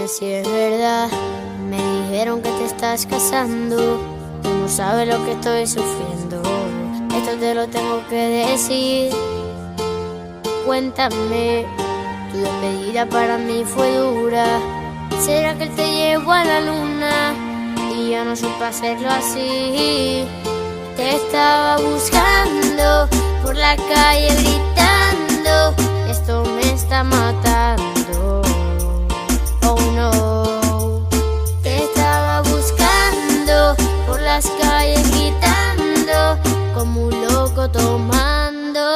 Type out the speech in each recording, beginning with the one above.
Dime si es verdad, me dijeron que te estás casando. Tú no sabes lo que estoy sufriendo, esto te lo tengo que decir. Cuéntame, tu despedida para mí fue dura. ¿Será que él te llevó a la luna y yo no supe hacerlo así? Te estaba buscando por la calle gritando, esto me está matando. Oh no. Te estaba buscando por las calles gritando, como un loco tomando.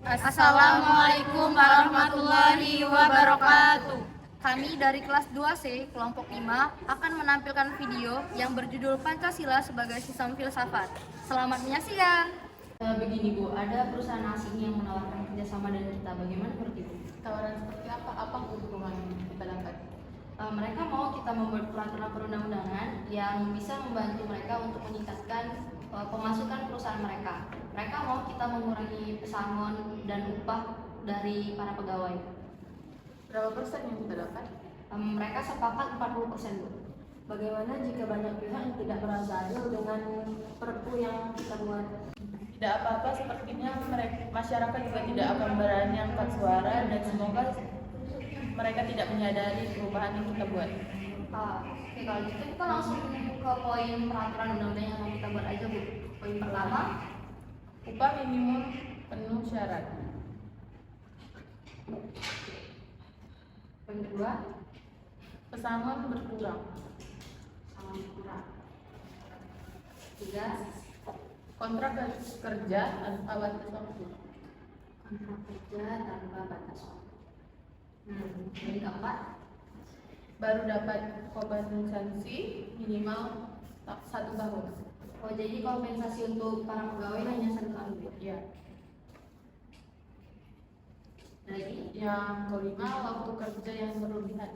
Assalamualaikum warahmatullahi wabarakatuh. Kami dari kelas 2C kelompok 5 akan menampilkan video yang berjudul Pancasila sebagai Sistem Filsafat. Selamat menyaksikan. Begini Bu, ada perusahaan asing yang menawarkan kerjasama dengan kita. Bagaimana menurut Ibu? Tawaran seperti apa? Apa keuntungan yang kita dapat? Mereka mau kita membuat peraturan perundang-undangan yang bisa membantu mereka untuk meningkatkan pemasukan perusahaan mereka. Mereka mau kita mengurangi pesangon dan upah dari para pegawai. Berapa persen yang kita dapat? Mereka sepakat 40%, Bu. Bagaimana jika banyak pihak yang tidak merasa adil dengan perpu yang kita buat? Tidak apa-apa, sepertinya masyarakat juga tidak akan berani angkat suara, dan semoga mereka tidak menyadari perubahan yang kita buat. Oke, kalau gitu kita langsung ke poin peraturan undang-undang yang mau kita buat aja, Bu. Poin pertama, Upah minimum penuh syarat. poin kedua, Pesangon berkurang. sama kurang. Tiga, Kontrak kerja tanpa batas waktu. kontrak kerja tanpa batas waktu. Poin keempat, Baru dapat kompensasi minimal 1 tahun. oh jadi kompensasi untuk para pegawai hanya 1 tahun, Bu. Ya. Lagi, Yang kelima, waktu kerja yang berlebihan.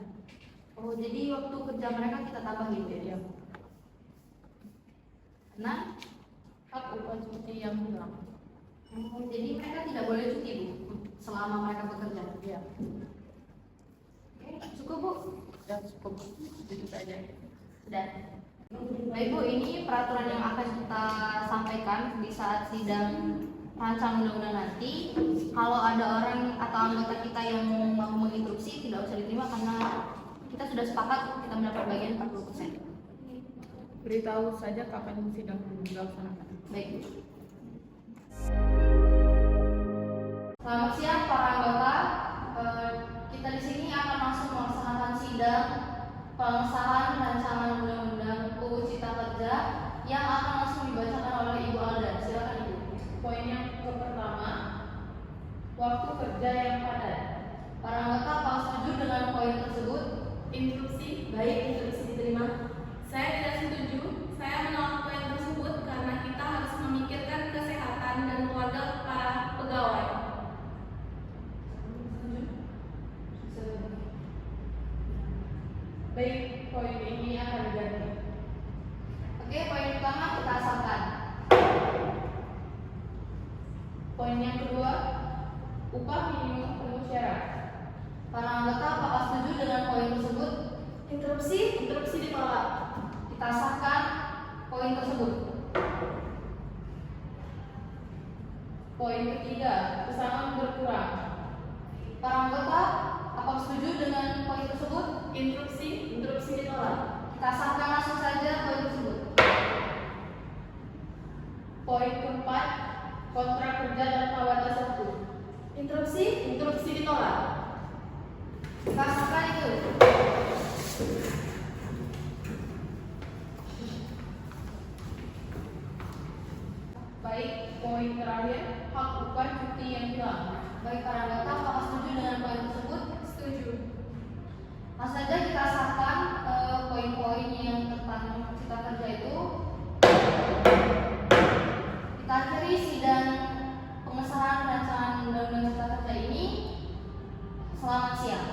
oh jadi waktu kerja mereka kita tambah gitu ya. Ya. Enam, Hak upah cuti yang hilang. oh jadi mereka tidak boleh cuti, Bu, selama mereka bekerja. Ya. Oke, cukup, Bu. Ya, cukup itu saja. Dan baik, Bu, ini peraturan yang akan kita sampaikan di saat sidang rancangan undang-undang nanti. Kalau ada orang atau anggota kita yang mau menginterupsi, tidak usah diterima karena kita sudah sepakat kita mendapat bagian 40%. Beritahu saja kapan sidang dilaksanakan. Baik, Bu. Selamat siang para anggota. Kita di sini akan langsung melaksanakan sidang pengesahan rancangan undang-undang UU Cipta Kerja yang akan langsung dibacakan oleh Ibu Alda. Silakan, Ibu. Poin yang pertama, waktu kerja yang padat. Para anggota apakah setuju dengan poin tersebut? Interupsi. Baik, interupsi diterima. Saya tidak setuju. Saya menolak poin tersebut karena kita harus memikirkan kesehatan dan keluarga para pegawai. Baik, poin ini akan diganti. Oke, poin pertama kita sahkan. Poin yang kedua, upah minimum penuh syarat. Para anggota apakah setuju dengan poin tersebut? Interupsi ditolak. Kita sahkan poin tersebut. Poin ketiga, pesangon berkurang. Para anggota apakah setuju dengan poin tersebut? Interupsi ditolak. Kita sahkan langsung saja poin tersebut. Poin keempat, kontrak kerja tanpa batas waktu. Interupsi ditolak. Kita sahkan itu. Baik, poin terakhir, hak upah cuti yang hilang. Baik, para anggota apakah setuju dengan poin tersebut? Setuju. Langsung saja kita sahkan poin-poin yang tentang cipta kerja itu. Kita akhiri sidang pengesahan rancangan undang-undang cipta kerja ini. Selamat siang.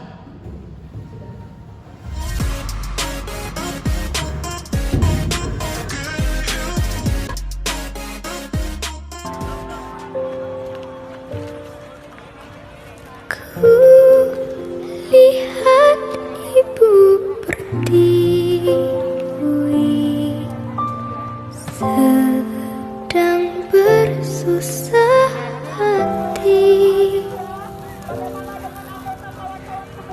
Ooh. susah hati.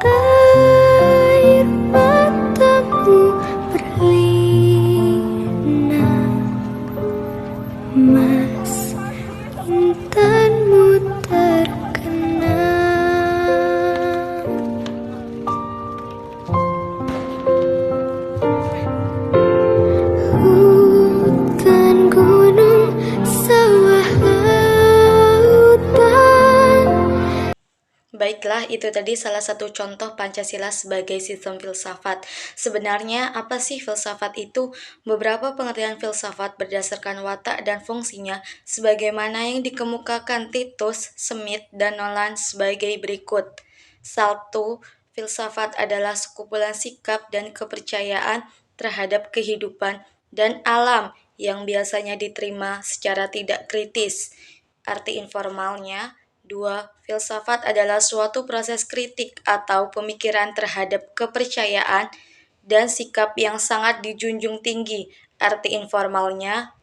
Air matamu berlinang, mas intanmu terkenang. Hutan, gunung, sawah, lautan. Baiklah, itu tadi salah satu contoh Pancasila sebagai sistem filsafat. Sebenarnya, apa sih filsafat itu? Beberapa pengertian filsafat berdasarkan watak dan fungsinya sebagaimana yang dikemukakan Titus, Smith, dan Nolan sebagai berikut. 1. Filsafat adalah sekumpulan sikap dan kepercayaan terhadap kehidupan dan alam yang biasanya diterima secara tidak kritis. Arti informalnya, 2. Filsafat adalah suatu proses kritik atau pemikiran terhadap kepercayaan dan sikap yang sangat dijunjung tinggi. Arti informalnya,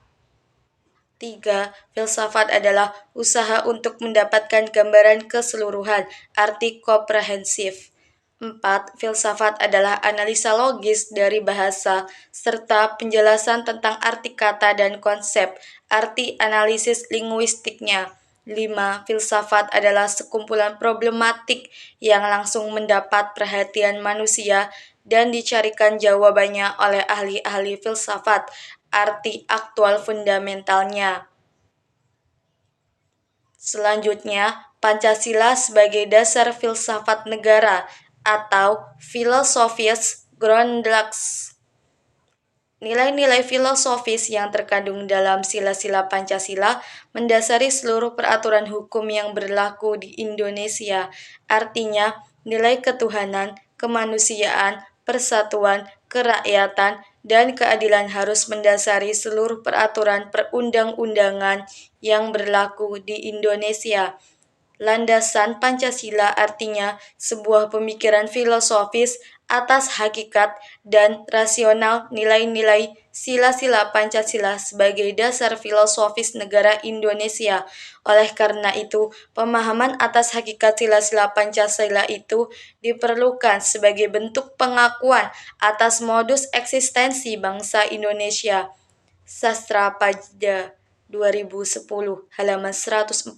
3. Filsafat adalah usaha untuk mendapatkan gambaran keseluruhan, arti komprehensif. 4. Filsafat adalah analisa logis dari bahasa, serta penjelasan tentang arti kata dan konsep, arti analisis linguistiknya. 5. Filsafat adalah sekumpulan problematik yang langsung mendapat perhatian manusia dan dicarikan jawabannya oleh ahli-ahli filsafat, arti aktual fundamentalnya. Selanjutnya, Pancasila sebagai dasar filsafat negara atau Philosophies Grundlags. Nilai-nilai filosofis yang terkandung dalam sila-sila Pancasila mendasari seluruh peraturan hukum yang berlaku di Indonesia. Artinya, nilai ketuhanan, kemanusiaan, persatuan, kerakyatan, dan keadilan harus mendasari seluruh peraturan perundang-undangan yang berlaku di Indonesia. Landasan Pancasila artinya sebuah pemikiran filosofis atas hakikat dan rasional nilai-nilai sila-sila Pancasila sebagai dasar filosofis negara Indonesia. Oleh karena itu, pemahaman atas hakikat sila-sila Pancasila itu diperlukan sebagai bentuk pengakuan atas modus eksistensi bangsa Indonesia. Sastra Padja 2010 halaman 147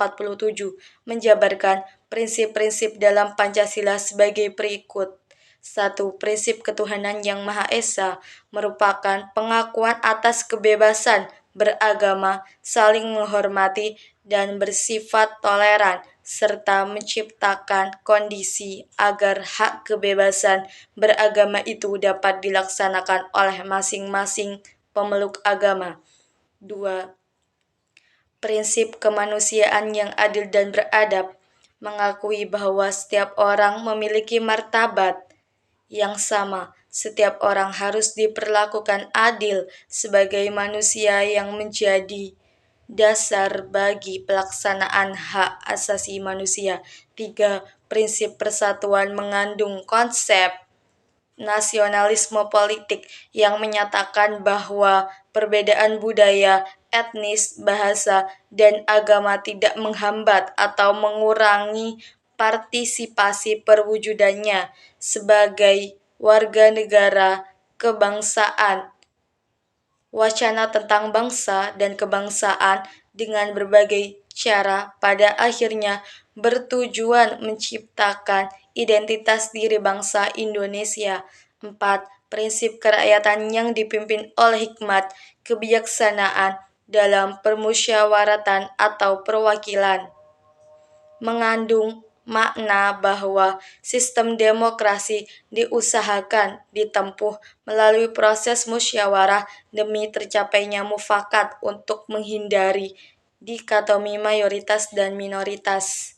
menjabarkan prinsip-prinsip dalam Pancasila sebagai berikut. 1. Prinsip ketuhanan yang Maha Esa merupakan pengakuan atas kebebasan beragama, saling menghormati, dan bersifat toleran, serta menciptakan kondisi agar hak kebebasan beragama itu dapat dilaksanakan oleh masing-masing pemeluk agama. 2. Prinsip kemanusiaan yang adil dan beradab mengakui bahwa setiap orang memiliki martabat yang sama. Setiap orang harus diperlakukan adil sebagai manusia yang menjadi dasar bagi pelaksanaan hak asasi manusia. 3. Prinsip persatuan mengandung konsep nasionalisme politik yang menyatakan bahwa perbedaan budaya, etnis, bahasa, dan agama tidak menghambat atau mengurangi partisipasi perwujudannya sebagai warga negara kebangsaan. Wacana tentang bangsa dan kebangsaan dengan berbagai cara pada akhirnya bertujuan menciptakan identitas diri bangsa Indonesia. 4. Prinsip kerakyatan yang dipimpin oleh hikmat, kebijaksanaan dalam permusyawaratan atau perwakilan. Mengandung makna bahwa sistem demokrasi diusahakan ditempuh melalui proses musyawarah demi tercapainya mufakat untuk menghindari dikotomi mayoritas dan minoritas.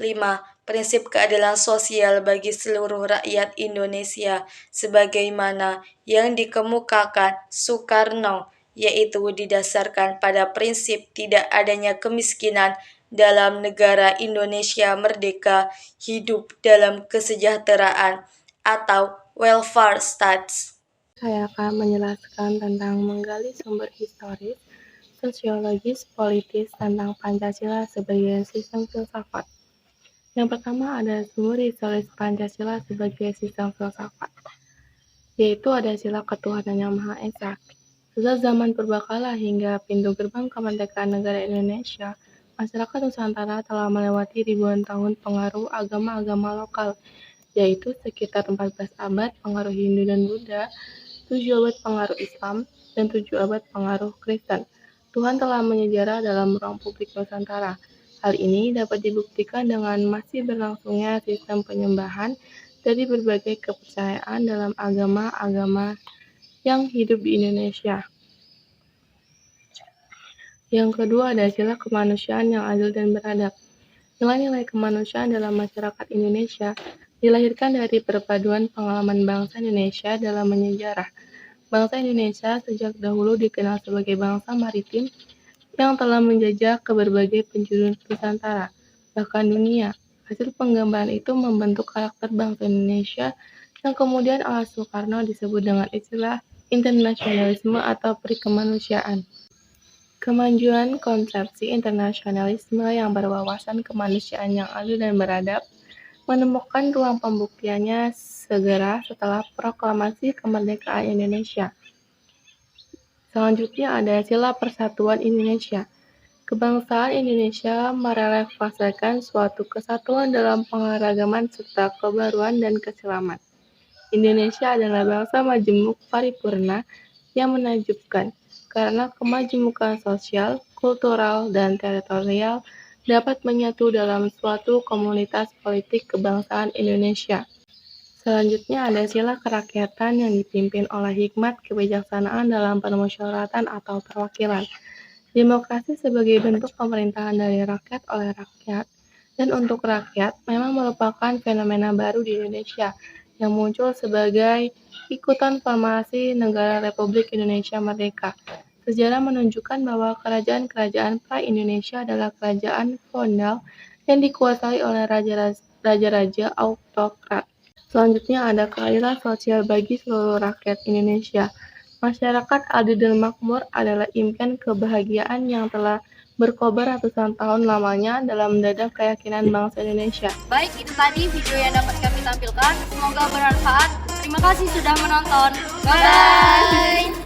5. Prinsip keadilan sosial bagi seluruh rakyat Indonesia sebagaimana yang dikemukakan Soekarno, yaitu didasarkan pada prinsip tidak adanya kemiskinan dalam negara Indonesia merdeka, hidup dalam kesejahteraan atau welfare state. Saya akan menjelaskan tentang menggali sumber historis sosiologis politis tentang Pancasila sebagai sistem filsafat. Yang pertama ada sumber historis Pancasila sebagai sistem filsafat, yaitu ada sila ketuhanan yang Maha Esa. Sejak zaman purbakala hingga pintu gerbang kemerdekaan negara Indonesia, masyarakat Nusantara telah melewati ribuan tahun pengaruh agama-agama lokal, yaitu sekitar 14 abad pengaruh Hindu dan Buddha, 7 abad pengaruh Islam, dan 7 abad pengaruh Kristen. Tuhan telah menyejarah dalam ruang publik Nusantara. Hal ini dapat dibuktikan dengan masih berlangsungnya sistem penyembahan dari berbagai kepercayaan dalam agama-agama yang hidup di Indonesia. Yang kedua ada sila kemanusiaan yang adil dan beradab. Nilai-nilai kemanusiaan dalam masyarakat Indonesia dilahirkan dari perpaduan pengalaman bangsa Indonesia dalam menyejarah. Bangsa Indonesia sejak dahulu dikenal sebagai bangsa maritim yang telah menjajah ke berbagai penjuru Nusantara, bahkan dunia. Hasil penggambaran itu membentuk karakter bangsa Indonesia yang kemudian oleh Soekarno disebut dengan istilah internasionalisme atau perikemanusiaan. Kemajuan konsepsi internasionalisme yang berwawasan kemanusiaan yang adil dan beradab menemukan ruang pembuktiannya segera setelah proklamasi kemerdekaan Indonesia. Selanjutnya ada sila persatuan Indonesia. Kebangsaan Indonesia merefleksikan suatu kesatuan dalam pengeragaman serta kebaruan dan keislaman. Indonesia adalah bangsa majemuk paripurna yang menakjubkan, karena kemajemukan sosial, kultural, dan teritorial dapat menyatu dalam suatu komunitas politik kebangsaan Indonesia. Selanjutnya ada sila kerakyatan yang dipimpin oleh hikmat kebijaksanaan dalam permusyawaratan atau perwakilan. Demokrasi sebagai bentuk pemerintahan dari rakyat oleh rakyat dan untuk rakyat memang merupakan fenomena baru di Indonesia yang muncul sebagai ikutan formasi negara Republik Indonesia Merdeka. Sejarah menunjukkan bahwa kerajaan-kerajaan pra-Indonesia adalah kerajaan feodal yang dikuasai oleh raja-raja autokrat. Selanjutnya ada keadilan sosial bagi seluruh rakyat Indonesia. Masyarakat adil dan makmur adalah impian kebahagiaan yang telah berkobar ratusan tahun lamanya dalam mendadak keyakinan bangsa Indonesia. Baik, itu tadi video yang dapat kami tampilkan. Semoga bermanfaat. Terima kasih sudah menonton. Bye-bye.